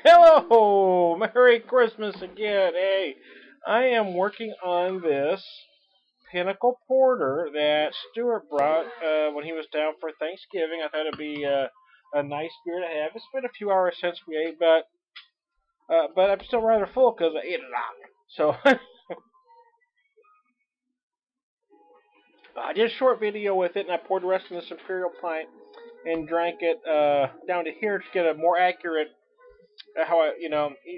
Hello! Merry Christmas again. Hey, I am working on this Pinnacle Porter that Stuart brought when he was down for Thanksgiving. I thought it'd be a nice beer to have. It's been a few hours since we ate, but I'm still rather full because I ate a lot. So I did a short video with it, and I poured the rest in this Imperial pint and drank it down to here to get a more accurate how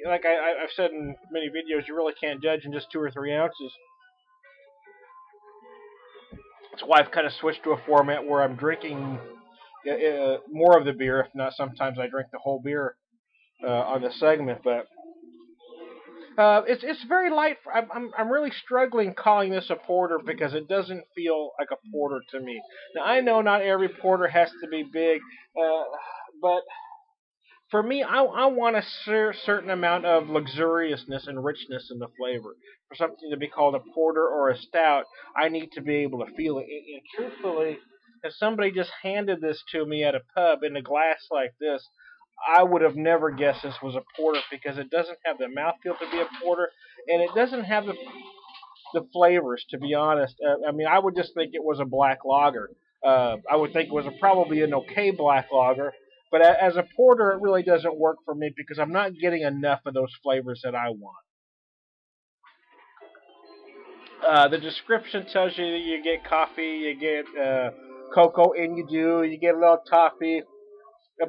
like I've said in many videos, you really can't judge in just 2 or 3 ounces. That's why I've kind of switched to a format where I'm drinking more of the beer. If not, sometimes I drink the whole beer on the segment. But it's very light. I'm really struggling calling this a porter because it doesn't feel like a porter to me. Now I know not every porter has to be big, but for me, I want a certain amount of luxuriousness and richness in the flavor. For something to be called a porter or a stout, I need to be able to feel it. And truthfully, if somebody just handed this to me at a pub in a glass like this, I would have never guessed this was a porter because it doesn't have the mouthfeel to be a porter, and it doesn't have the flavors. To be honest, I mean, I would just think it was a black lager. I would think it was probably an okay black lager, but as a porter, it really doesn't work for me because I'm not getting enough of those flavors that I want. The description tells you that you get coffee, you get cocoa, and you do. You get a little toffee,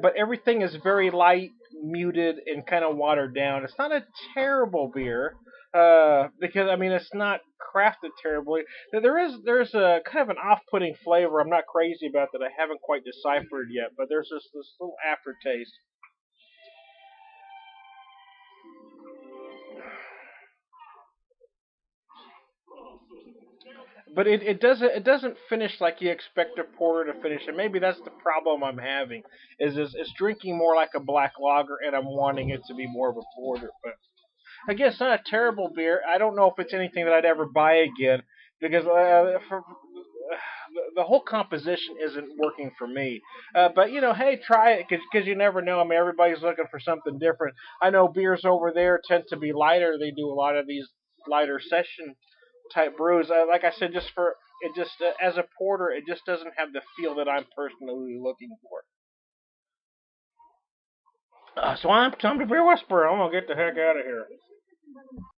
but everything is very light, muted, and kind of watered down. It's not a terrible beer because I mean it's not crafted terribly. There's a kind of an off-putting flavor I'm not crazy about that I haven't quite deciphered yet, but there's this little aftertaste. But it doesn't finish like you expect a porter to finish, and maybe that's the problem I'm having. Is it's drinking more like a black lager, and I'm wanting it to be more of a porter. But again, it's not a terrible beer. I don't know if it's anything that I'd ever buy again because the whole composition isn't working for me. But hey, try it because you never know. I mean, everybody's looking for something different. I know beers over there tend to be lighter. They do a lot of these lighter session type brews. Like I said, just for it, just as a porter, it just doesn't have the feel that I'm personally looking for. So I'm Tom the Beer Whisperer. I'm gonna get the heck out of here.